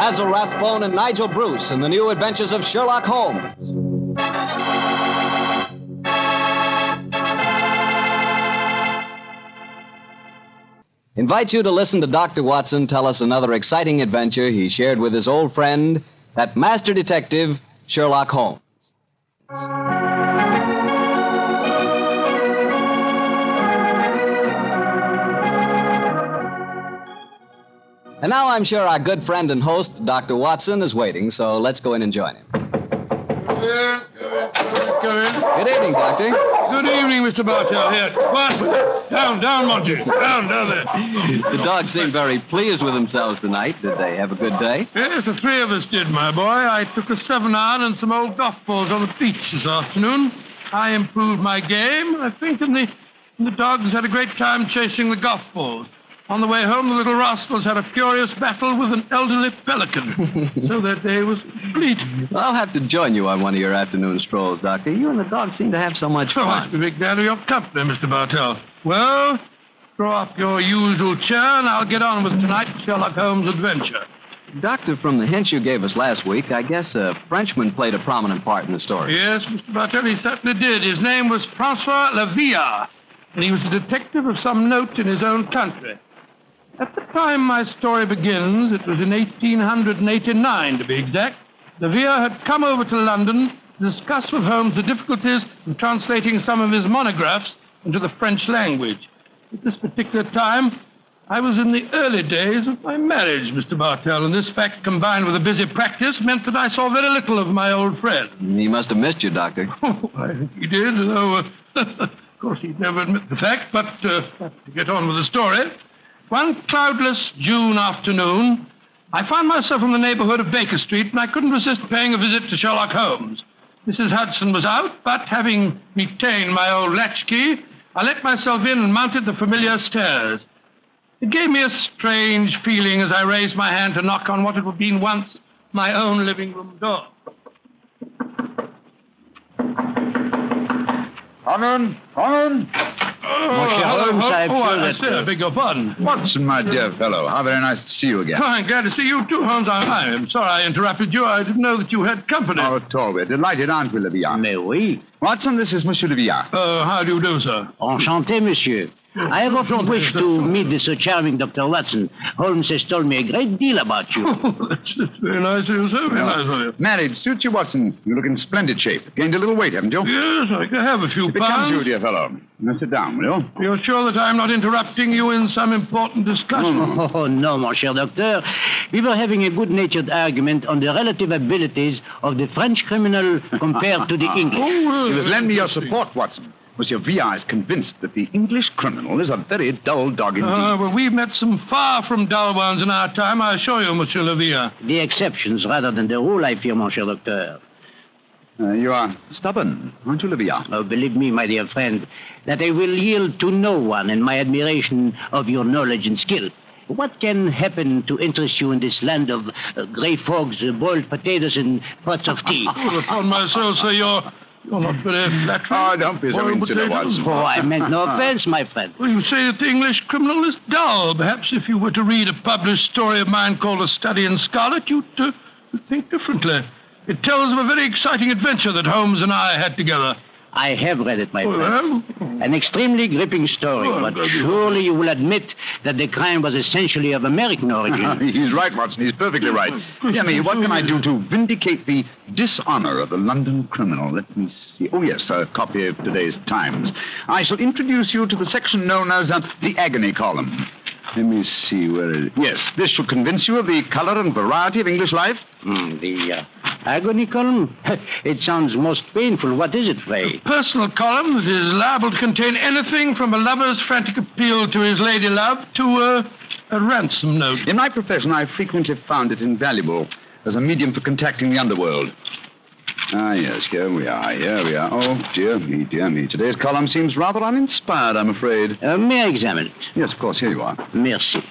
Basil Rathbone and Nigel Bruce in the new adventures of Sherlock Holmes. Invite you to listen to Dr. Watson tell us another exciting adventure he shared with his old friend, that master detective, Sherlock Holmes. And now I'm sure our good friend and host, Dr. Watson, is waiting, so let's go in and join him. Go in. Good evening, Doctor. Good evening, Mr. Bartell. Here, quiet with it. Down, Monty. Down there. The dogs seem very pleased with themselves tonight. Did they have a good day? Yes, the three of us did, my boy. I took a 7-iron and some old golf balls on the beach this afternoon. I improved my game, I think, and the dogs had a great time chasing the golf balls. On the way home, the little rascals had a furious battle with an elderly pelican. So that day was complete. I'll have to join you on one of your afternoon strolls, Doctor. You and the dogs seem to have so much Oh, I fun. should be glad of your company, Mr. Bartell. Well, throw up your usual chair, and I'll get on with tonight's Sherlock Holmes adventure. Doctor, from the hints you gave us last week, I guess a Frenchman played a prominent part in the story. Yes, Mr. Bartell, he certainly did. His name was Francois Lavillard, and he was a detective of some note in his own country. At the time my story begins, it was in 1889 to be exact, Lavillard had come over to London to discuss with Holmes the difficulties of translating some of his monographs into the French language. At this particular time, I was in the early days of my marriage, Mr. Bartell, and this fact combined with a busy practice meant that I saw very little of my old friend. He must have missed you, Doctor. Oh, I think he did, though, of course, he'd never admit the fact, but to get on with the story. One cloudless June afternoon, I found myself in the neighborhood of Baker Street, and I couldn't resist paying a visit to Sherlock Holmes. Mrs. Hudson was out, but having retained my old latchkey, I let myself in and mounted the familiar stairs. It gave me a strange feeling as I raised my hand to knock on what had been once my own living room door. Come in. Monsieur Holmes, I'm sure I that... see. I beg your pardon. Watson, my dear fellow, how very nice to see you again. Oh, I'm glad to see you, too, Holmes. I am sorry I interrupted you. I didn't know that you had company. Not at all. We're delighted, aren't we, Lavillard? Mais oui. Watson, this is Monsieur Lavillard. How do you do, sir? Enchanté, monsieur. I have often wished to meet the so charming Dr. Watson. Holmes has told me a great deal about you. That's very nice of you, sir. Very nice of you. Marriage suits you, Watson. You look in splendid shape. Gained a little weight, haven't you? Yes, I can have a few It becomes you, pounds. dear fellow. Now sit down, will you? You're sure that I'm not interrupting you in some important discussion? Oh, no, mon cher docteur. We were having a good-natured argument on the relative abilities of the French criminal compared to the English. You must lend me your support, Watson. Monsieur Villard is convinced that the English criminal is a very dull dog indeed. Well, we've met some far from dull ones in our time, I assure you, Monsieur Lavillard. The exceptions rather than the rule, I fear, mon cher docteur. You are stubborn, aren't you, Lavillard? Oh, believe me, my dear friend, that I will yield to no one in my admiration of your knowledge and skill. What can happen to interest you in this land of gray fogs, boiled potatoes, and pots of tea? Well, upon my soul, sir, you're not very flattering. Oh, don't be so Boiled insular, potatoes. Watson. Oh, I meant no offense, my friend. Well, you say that the English criminal is dull. Perhaps if you were to read a published story of mine called A Study in Scarlet, you'd think differently. It tells of a very exciting adventure that Holmes and I had together. I have read it, my friend. Well, An extremely gripping story, Oh, but God, you- surely you will admit that the crime was essentially of American origin. He's right, Watson. He's perfectly right. Tell me, what can I do to vindicate the dishonor of the London criminal? Let me see. Oh, yes, a copy of today's Times. I shall introduce you to the section known as the agony column. Let me see where it is. Yes, this should convince you of the color and variety of English life. The agony column? It sounds most painful. What is it, Ray? personal column that is liable to contain anything from a lover's frantic appeal to his lady love to a ransom note. In my profession, I've frequently found it invaluable as a medium for contacting the underworld. Ah, yes, here we are. Oh, dear me. Today's column seems rather uninspired, I'm afraid. May I examine it? Yes, of course, here you are. Merci.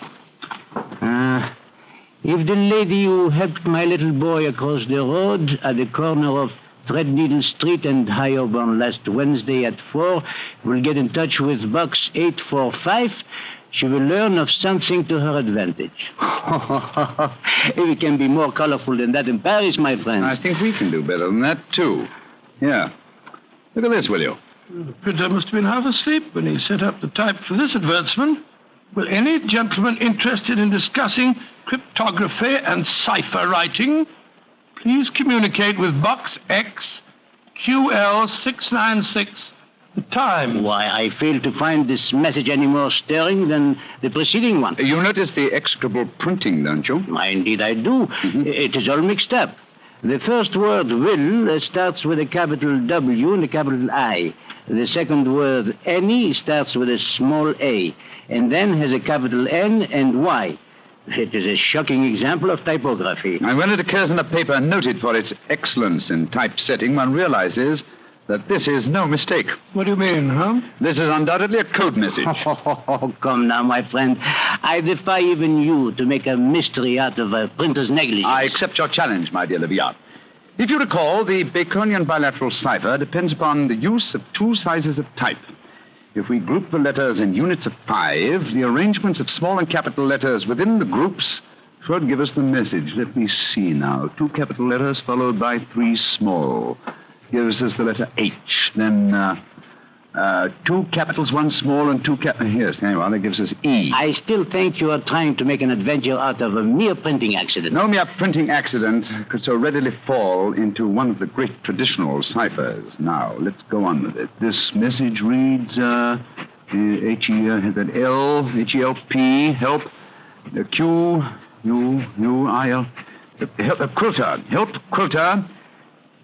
If the lady who helped my little boy across the road at the corner of Threadneedle Street and High Auburn last Wednesday at 4 will get in touch with box 845, she will learn of something to her advantage. We can be more colorful than that in Paris, my friends. I think we can do better than that, too. Yeah. Look at this, will you? The printer must have been half asleep when he set up the type for this advertisement. Will any gentleman interested in discussing cryptography and cipher writing please communicate with Box X, QL 696, The Time? Why, I fail to find this message any more stirring than the preceding one. You notice the execrable printing, don't you? Indeed, I do. It is all mixed up. The first word, will, starts with a capital W and a capital I. The second word, any, starts with a small a, and then has a capital N and Y. It is a shocking example of typography. And when it occurs in a paper noted for its excellence in typesetting, one realizes that this is no mistake. What do you mean, huh? This is undoubtedly a code message. Oh, come now, my friend. I defy even you to make a mystery out of a printer's negligence. I accept your challenge, my dear Leviat. If you recall, the Baconian bilateral cipher depends upon the use of two sizes of type. If we group the letters in units of 5, the arrangements of small and capital letters within the groups should give us the message. Let me see now. 2 capital letters followed by 3 small. Gives us the letter H. Then 2 capitals, 1 small, and 2 capitals. Yes, there you are. That gives us E. I still think you are trying to make an adventure out of a mere printing accident. No mere printing accident could so readily fall into one of the great traditional ciphers. Now, let's go on with it. This message reads, H-E-L, H-E-L-P, help, Q, U-U-I-L, help, quilter,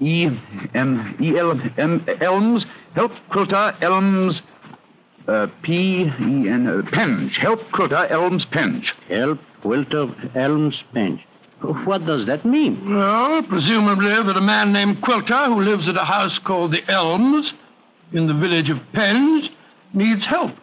E-M-E-L-M, Elms, help, quilter, Elms, P-E-N, Penge, help, quilter, Elms, Penge. Help, quilter, Elms, Penge. What does that mean? Well, presumably that a man named Quilter, who lives at a house called the Elms in the village of Penge, needs help.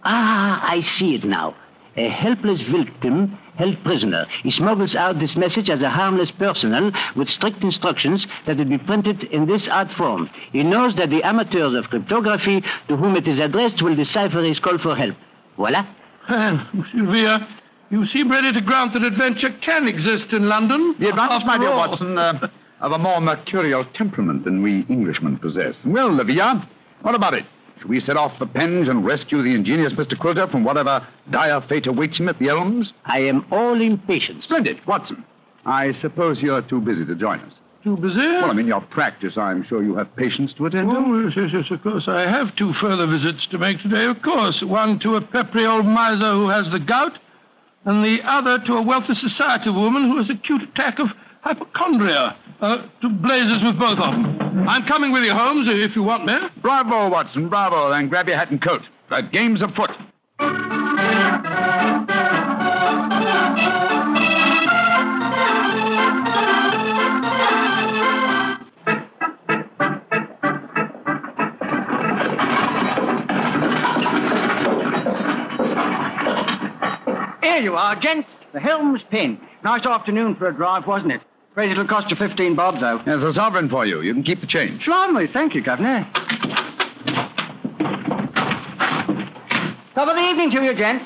Ah, I see it now. A helpless victim held prisoner. He smuggles out this message as a harmless personal with strict instructions that will be printed in this art form. He knows that the amateurs of cryptography to whom it is addressed will decipher his call for help. Voila. And, Sylvia, you seem ready to grant that adventure can exist in London. The advantage, my dear After all. Watson, of a more mercurial temperament than we Englishmen possess. Well, Livia, what about it? Shall we set off for Penge and rescue the ingenious Mr. Quilter from whatever dire fate awaits him at the Elms? I am all impatience. Splendid. Watson, I suppose you're too busy to join us. Too busy? Well, I mean, your practice, I'm sure you have patience to attend to. Oh, yes, of course. I have 2 further visits to make today, of course. One to a peppery old miser who has the gout, and the other to a wealthy society woman who has an acute attack of hypochondria. To blazes with both of them. I'm coming with you, Holmes, if you want me. Bravo, Watson, bravo. Then grab your hat and coat. The game's afoot. Here you are, gents. The Helms Pin. Nice afternoon for a drive, wasn't it? Afraid it'll cost you 15 bob, though. There's a sovereign for you. You can keep the change. Blimey, thank you, Governor. Top of the evening to you, gents.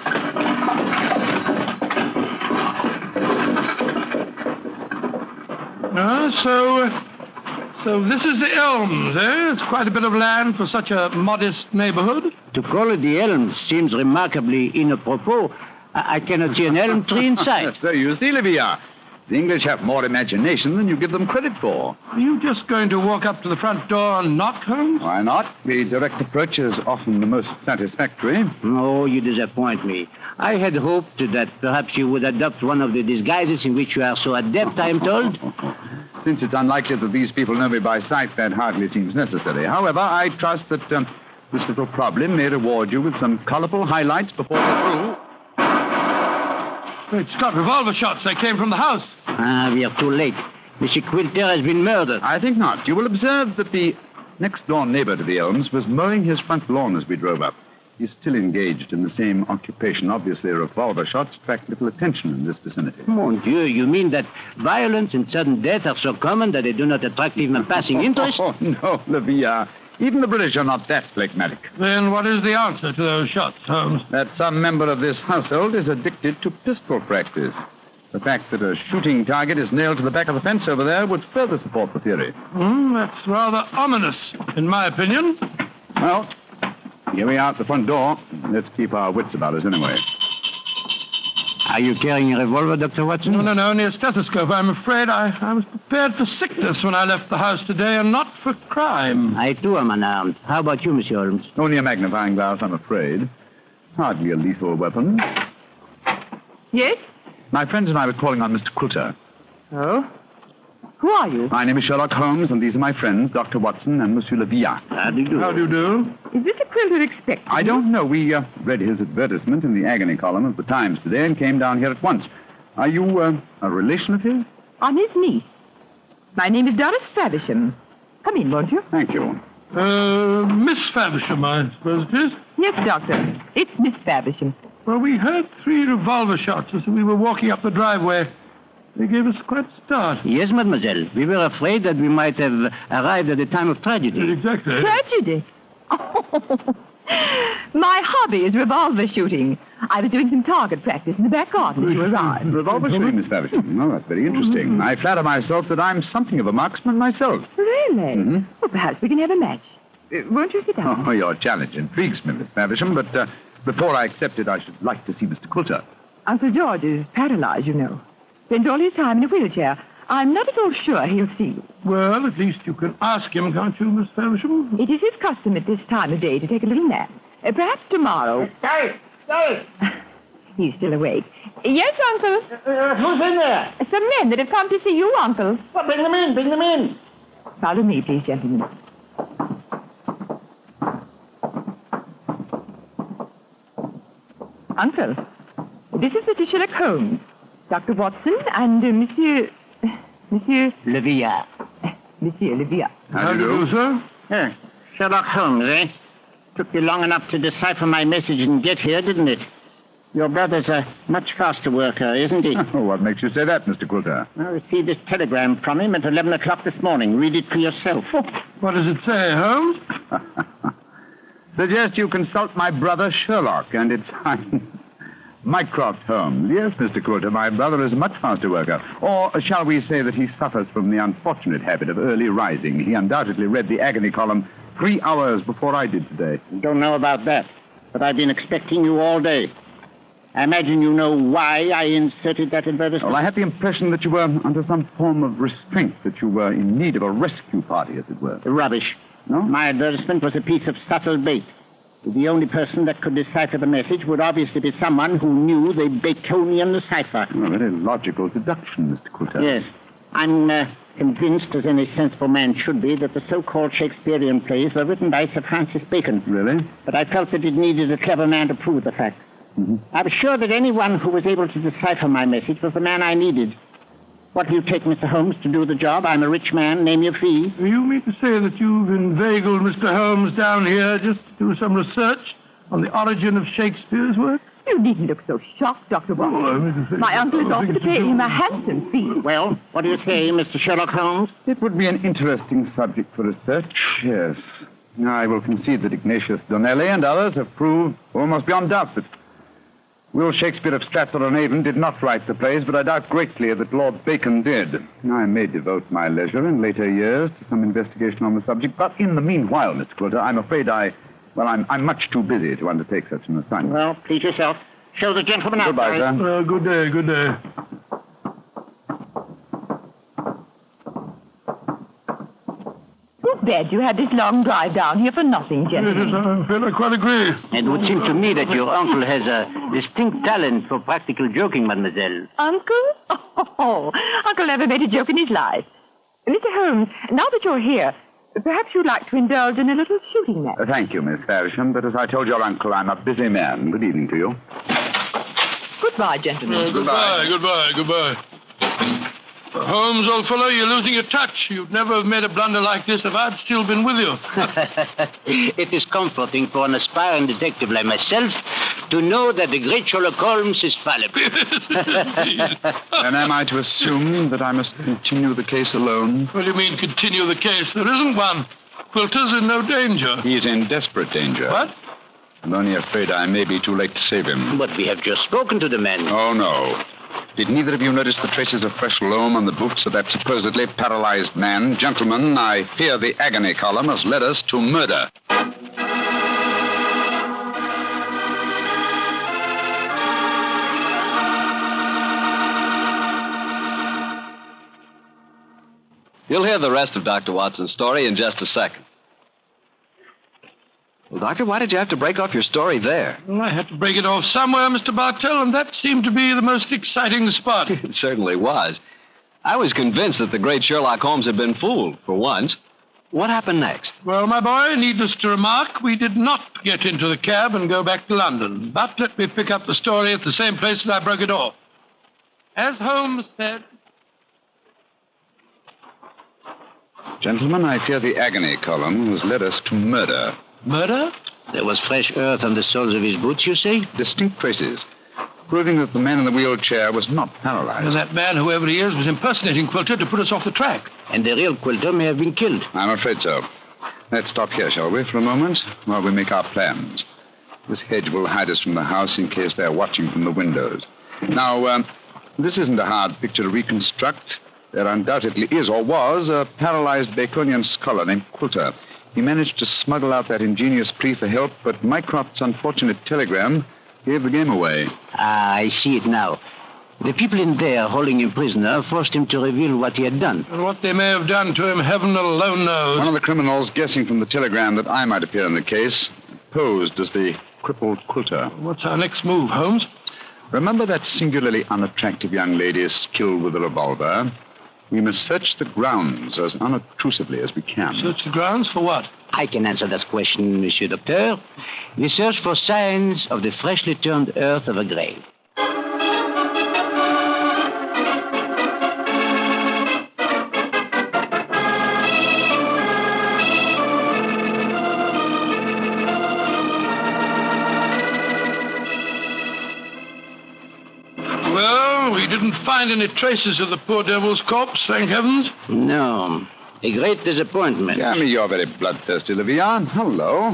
So this is the Elms, eh? It's quite a bit of land for such a modest neighborhood. To call it the Elms seems remarkably inappropriate. I cannot see an elm tree in sight. So you see, Livia, the English have more imagination than you give them credit for. Are you just going to walk up to the front door and knock, Holmes? Why not? The direct approach is often the most satisfactory. Oh, you disappoint me. I had hoped that perhaps you would adopt one of the disguises in which you are so adept, I am told. Since it's unlikely that these people know me by sight, that hardly seems necessary. However, I trust that this little problem may reward you with some colorful highlights before we're through. Great Scott, revolver shots. They came from the house. Ah, we are too late. Mr. Quilter has been murdered. I think not. You will observe that the next-door neighbor to the Elms was mowing his front lawn as we drove up. He's still engaged in the same occupation. Obviously, revolver shots attract little attention in this vicinity. Mon Dieu, you mean that violence and sudden death are so common that they do not attract even a passing interest? Oh, no, Livia. Even the British are not that phlegmatic. Then what is the answer to those shots, Holmes? That some member of this household is addicted to pistol practice. The fact that a shooting target is nailed to the back of the fence over there would further support the theory. That's rather ominous, in my opinion. Well, here we are at the front door. Let's keep our wits about us anyway. Are you carrying a revolver, Dr. Watson? No, only a stethoscope. I'm afraid I was prepared for sickness when I left the house today and not for crime. I, too, am unarmed. How about you, Monsieur Holmes? Only a magnifying glass, I'm afraid. Hardly a lethal weapon. Yes? My friends and I were calling on Mr. Quilter. Oh? Who are you? My name is Sherlock Holmes, and these are my friends, Dr. Watson and Monsieur Levilla. How do you do? How do you do? Is this a Quilter expected? I don't know. We read his advertisement in the agony column of the Times today and came down here at once. Are you a relation of his? I'm his niece. My name is Doris Faversham. Come in, won't you? Thank you. Miss Faversham, I suppose it is. Yes, Doctor. It's Miss Faversham. Well, we heard 3 revolver shots as we were walking up the driveway. They gave us quite a start. Yes, mademoiselle. We were afraid that we might have arrived at a time of tragedy. Exactly. Tragedy. Oh, my hobby is revolver shooting. I was doing some target practice in the back garden as you arrived. Revolver shooting, Miss Faversham. Oh, that's very interesting. I flatter myself that I'm something of a marksman myself. Really? Mm-hmm. Well, perhaps we can have a match. Won't you sit down? Oh, your challenge intrigues me, Miss Faversham, but before I accept it, I should like to see Mr. Quilter. Uncle George is paralyzed, you know. Spends all his time in a wheelchair. I'm not at all sure he'll see you. Well, at least you can ask him, can't you, Miss Faversham? It is his custom at this time of day to take a little nap. Perhaps tomorrow. Doris! He's still awake. Yes, Uncle. Who's in there? Some men that have come to see you, Uncle. Well, bring them in. Follow me, please, gentlemen. Uncle, this is Mr. Sherlock Holmes, Dr. Watson, and Monsieur Levilla. Levilla. How do you do, sir? Yeah. Sherlock Holmes, eh? Took you long enough to decipher my message and get here, didn't it? Your brother's a much faster worker, isn't he? Oh, what makes you say that, Mr. Quilter? I received this telegram from him at 11 o'clock this morning. Read it for yourself. What does it say, Holmes? Suggest you consult my brother Sherlock, and it's Mycroft Holmes. Yes, Mr. Quilter, my brother is a much faster worker. Or shall we say that he suffers from the unfortunate habit of early rising? He undoubtedly read the agony column 3 hours before I did today. Don't know about that, but I've been expecting you all day. I imagine you know why I inserted that advertisement. Well, I had the impression that you were under some form of restraint, that you were in need of a rescue party, as it were. Rubbish. No? My advertisement was a piece of subtle bait. The only person that could decipher the message would obviously be someone who knew the Baconian cipher. A very logical deduction, Mr. Quilter. Yes. I'm convinced, as any sensible man should be, that the so-called Shakespearean plays were written by Sir Francis Bacon. Really? But I felt that it needed a clever man to prove the fact. Mm-hmm. I was sure that anyone who was able to decipher my message was the man I needed. What will you take, Mr. Holmes, to do the job? I'm a rich man. Name your fee. You mean to say that you've inveigled Mr. Holmes down here just to do some research on the origin of Shakespeare's work? You needn't look so shocked, Dr. Watson. My uncle has offered to pay him a handsome fee. Well, what do you say, Mr. Sherlock Holmes? It would be an interesting subject for research, yes. I will concede that Ignatius Donnelly and others have proved almost beyond doubt that Will Shakespeare of Stratford-on-Avon did not write the plays, but I doubt greatly that Lord Bacon did. I may devote my leisure in later years to some investigation on the subject, but in the meanwhile, Mr. Quilter, I'm afraid I'm much too busy to undertake such an assignment. Well, please yourself. Show the gentleman out. Goodbye, sir. Good day, good day. Too bad you had this long drive down here for nothing, gentlemen. Yes, I'm afraid I quite agree. It would seem to me that your uncle has a distinct talent for practical joking, mademoiselle. Uncle? Oh, Uncle never made a joke in his life. Mr. Holmes, now that you're here, perhaps you'd like to indulge in a little shooting match. Thank you, Miss Faversham, but as I told your uncle, I'm a busy man. Good evening to you. Goodbye, gentlemen. Goodbye. Holmes, old fellow, you're losing your touch. You'd never have made a blunder like this if I'd still been with you. It is comforting for an aspiring detective like myself to know that the great Sherlock Holmes is fallible. Then am I to assume that I must continue the case alone? What do you mean, continue the case? There isn't one. Quilter's in no danger. He's in desperate danger. What? I'm only afraid I may be too late to save him. But we have just spoken to the man. Oh, no. Did neither of you notice the traces of fresh loam on the boots of that supposedly paralyzed man? Gentlemen, I fear the agony column has led us to murder. You'll hear the rest of Dr. Watson's story in just a second. Well, Doctor, why did you have to break off your story there? Well, I had to break it off somewhere, Mr. Bartell, and that seemed to be the most exciting spot. It certainly was. I was convinced that the great Sherlock Holmes had been fooled, for once. What happened next? Well, my boy, needless to remark, we did not get into the cab and go back to London. But let me pick up the story at the same place that I broke it off. As Holmes said... Gentlemen, I fear the agony column has led us to murder. Murder? There was fresh earth on the soles of his boots, you say? Distinct traces, proving that the man in the wheelchair was not paralyzed. And that man, whoever he is, was impersonating Quilter to put us off the track. And the real Quilter may have been killed. I'm afraid so. Let's stop here, shall we, for a moment, while we make our plans. This hedge will hide us from the house in case they're watching from the windows. Now, this isn't a hard picture to reconstruct. There undoubtedly is, or was, a paralyzed Baconian scholar named Quilter. He managed to smuggle out that ingenious plea for help, but Mycroft's unfortunate telegram gave the game away. Ah, I see it now. The people in there holding him prisoner forced him to reveal what he had done. And what they may have done to him, heaven alone knows. One of the criminals, guessing from the telegram that I might appear in the case, posed as the crippled Quilter. What's our next move, Holmes? Remember that singularly unattractive young lady skilled with a revolver? We must search the grounds as unobtrusively as we can. Search the grounds for what? I can answer that question, Monsieur Docteur. We search for signs of the freshly turned earth of a grave. Well, we didn't find any traces of the poor devil's corpse, thank heavens. No. A great disappointment. Damn, you're very bloodthirsty, Levian. Hello.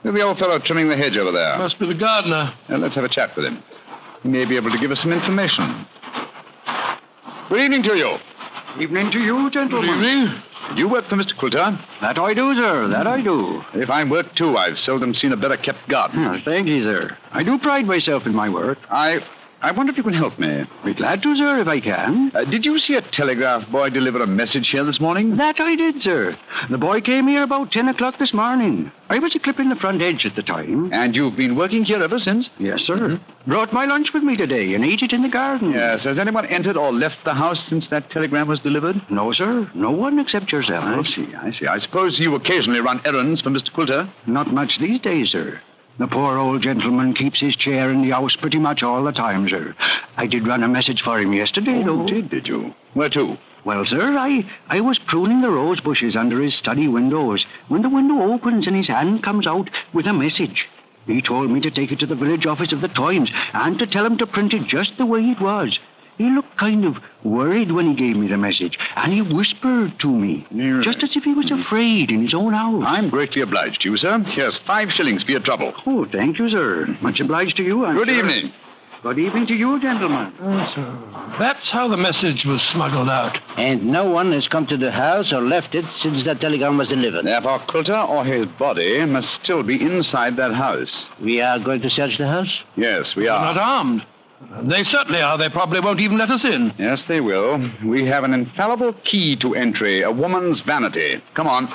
Look at the old fellow trimming the hedge over there. Must be the gardener. Let's have a chat with him. He may be able to give us some information. Good evening to you. Evening to you, Good gentlemen. evening. You work for Mr. Quilter? That I do, sir. That I do. Very fine work, too. I've seldom seen a better-kept garden. Thank you, sir. I do pride myself in my work. I wonder if you can help me. Be glad to, sir, if I can. Did you see a telegraph boy deliver a message here this morning? That I did, sir. The boy came here about 10 o'clock this morning. I was clipping the front edge at the time. And you've been working here ever since? Yes, sir. Brought my lunch with me today and ate it in the garden. Yes. Has anyone entered or left the house since that telegram was delivered? No, sir. No one except yourself. I see. I suppose you occasionally run errands for Mr. Quilter? Not much these days, sir. The poor old gentleman keeps his chair in the house pretty much all the time, sir. I did run a message for him yesterday, though. Did you? Where to? Well, sir, I was pruning the rose bushes under his study windows when the window opens and his hand comes out with a message. He told me to take it to the village office of the Times and to tell him to print it just the way it was. He looked kind of worried when he gave me the message, and he whispered to me, just as if he was afraid in his own house. I'm greatly obliged to you, sir. Here's 5 shillings for your trouble. Oh, thank you, sir. Much obliged to you. Good evening. Good evening to you, gentlemen. So that's how the message was smuggled out. And no one has come to the house or left it since that telegram was delivered. Therefore, Quilter or his body must still be inside that house. We are going to search the house? Yes, we They're are. not armed. They certainly are. They probably won't even let us in. Yes, they will. We have an infallible key to entry, a woman's vanity. Come on.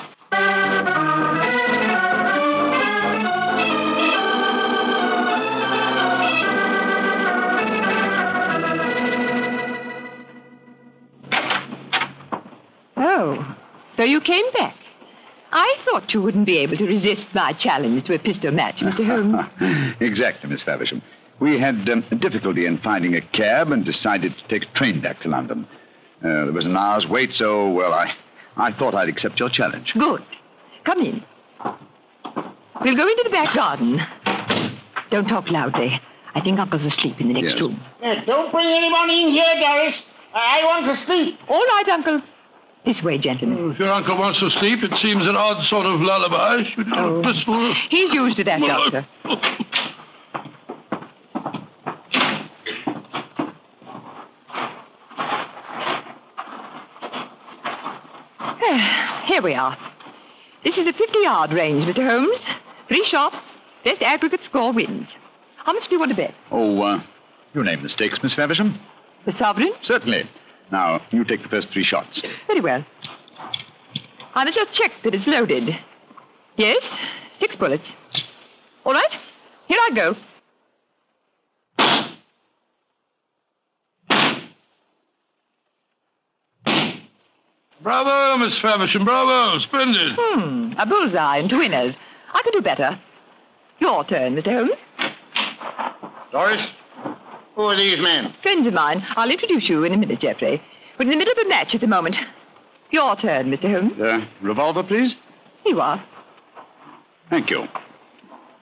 Oh, so you came back. I thought you wouldn't be able to resist my challenge to a pistol match, Mr. Holmes. Exactly, Miss Faversham. We had difficulty in finding a cab and decided to take a train back to London. There was an hour's wait, so, well, I thought I'd accept your challenge. Good. Come in. We'll go into the back garden. Don't talk loudly. I think Uncle's asleep in the next Yes. room. Don't bring anyone in here, Doris. I want to sleep. All right, Uncle. This way, gentlemen. If your uncle wants to sleep, it seems an odd sort of lullaby. Should you do this for... He's used to that, Doctor. Here we are. This is a 50-yard range, Mr. Holmes. 3 shots. Best aggregate score wins. How much do you want to bet? Oh, you name the stakes, Miss Faversham. The sovereign? Certainly. Now, you take the first 3 shots. Very well. I must just check that it's loaded. Yes, 6 bullets. All right, here I go. Bravo, Miss Faversham, bravo. Splendid. A bullseye and 2 winners. I can do better. Your turn, Mr. Holmes. Doris, who are these men? Friends of mine. I'll introduce you in a minute, Geoffrey. We're in the middle of a match at the moment. Your turn, Mr. Holmes. Revolver, please. Here you are. Thank you.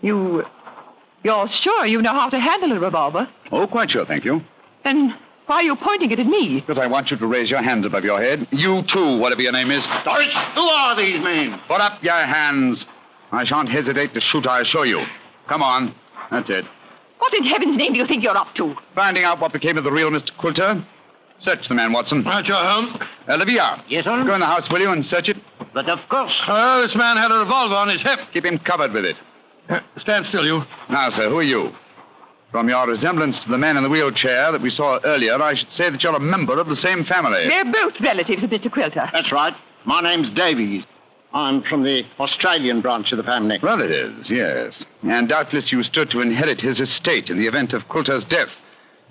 You're sure you know how to handle a revolver? Oh, quite sure, thank you. Then why are you pointing it at me? Because I want you to raise your hands above your head. You, too, whatever your name is. Doris, who are these men? Put up your hands. I shan't hesitate to shoot, I assure you. Come on. That's it. What in heaven's name do you think you're up to? Finding out what became of the real Mr. Coulter. Search the man, Watson. Right, your Holmes. Olivia. Yes, sir? Go in the house, will you, and search it? But of course. Oh, this man had a revolver on his hip. Keep him covered with it. Stand still, you. Now, sir, who are you? From your resemblance to the man in the wheelchair that we saw earlier, I should say that you're a member of the same family. They're both relatives of Mr. Quilter. That's right. My name's Davies. I'm from the Australian branch of the family. Relatives, yes. And doubtless you stood to inherit his estate in the event of Coulter's death.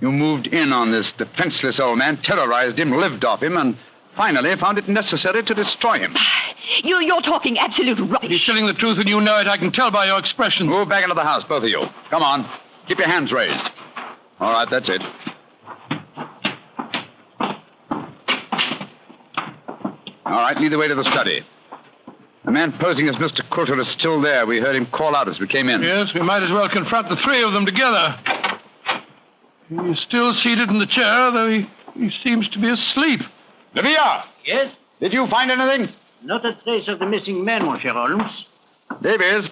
You moved in on this defenseless old man, terrorized him, lived off him, and finally found it necessary to destroy him. You're talking absolute He's rubbish. telling the truth, and you know it. I can tell by your expression. Move back into the house, both of you. Come on. Keep your hands raised. All right, that's it. All right, lead the way to the study. The man posing as Mr. Coulter is still there. We heard him call out as we came in. Yes, we might as well confront the 3 of them together. He's still seated in the chair, though he seems to be asleep. Olivia! Yes? Did you find anything? Not a trace of the missing man, Monsieur Holmes. Davies,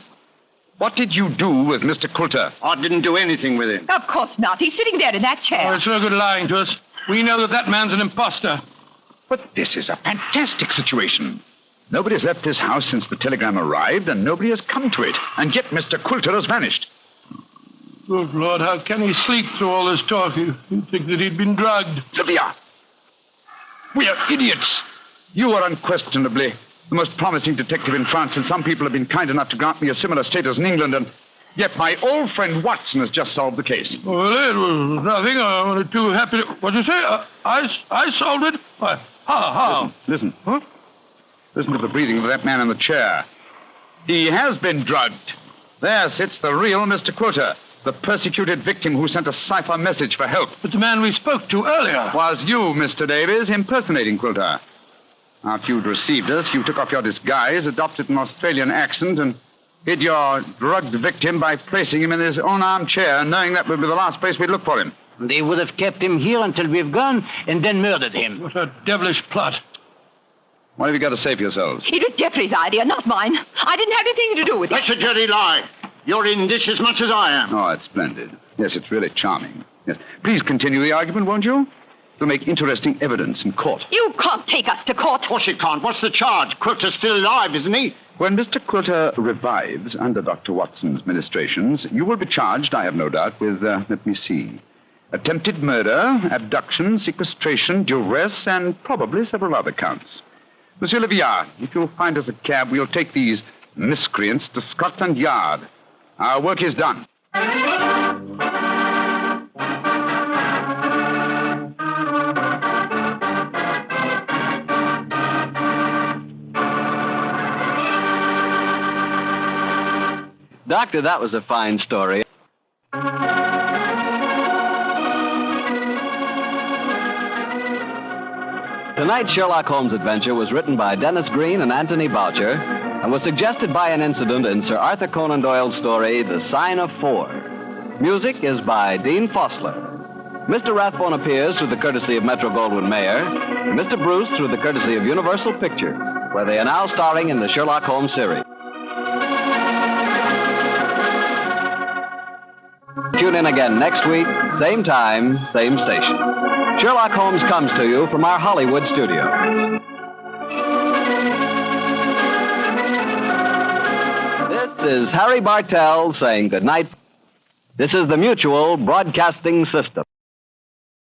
what did you do with Mr. Coulter? I didn't do anything with him. Of course not. He's sitting there in that Oh, chair. it's no good lying to us. We know that man's an imposter. But this is a fantastic situation. Nobody's left this house since the telegram arrived, and nobody has come to it. And yet Mr. Coulter has vanished. Good Lord, how can he sleep through all this talk? You'd think that he'd been drugged. Olivia! We are idiots! You are unquestionably the most promising detective in France, and some people have been kind enough to grant me a similar status in England, and yet my old friend Watson has just solved the case. Well, it was nothing. I'm only too happy to... What'd you say? I solved it? Why, how? Listen. Huh? Listen to the breathing of that man in the chair. He has been drugged. There sits the real Mr. Coulter, the persecuted victim who sent a Cipher message for help. But the man we spoke to earlier. Was you, Mr. Davies, impersonating Coulter. After you'd received us, you took off your disguise, adopted an Australian accent, and hid your drugged victim by placing him in his own armchair, knowing that would be the last place we'd look for him. They would have kept him here until we've gone and then murdered him. What a devilish plot. What have you got to say for yourselves? It was Geoffrey's idea, not mine. I didn't have anything to do with it. That's a dirty lie. You're in this as much as I am. Oh, it's splendid. Yes, it's really charming. Yes. Please continue the argument, won't you? It'll make interesting evidence in court. You can't take us to court. Of course you can't. What's the charge? Quilter's still alive, isn't he? When Mr. Coulter revives under Dr. Watson's ministrations, you will be charged, I have no doubt, with, let me see, attempted murder, abduction, sequestration, duress, and probably several other counts. Monsieur Leviard, if you'll find us a cab, we'll take these miscreants to Scotland Yard. Our work is done. Doctor, that was a fine story. Tonight's Sherlock Holmes adventure was written by Dennis Green and Anthony Boucher and was suggested by an incident in Sir Arthur Conan Doyle's story, The Sign of Four. Music is by Dean Fossler. Mr. Rathbone appears through the courtesy of Metro-Goldwyn-Mayer, and Mr. Bruce through the courtesy of Universal Pictures, where they are now starring in the Sherlock Holmes series. Tune in again next week, same time, same station. Sherlock Holmes comes to you from our Hollywood studios. This is Harry Bartell saying goodnight. This is the Mutual Broadcasting System.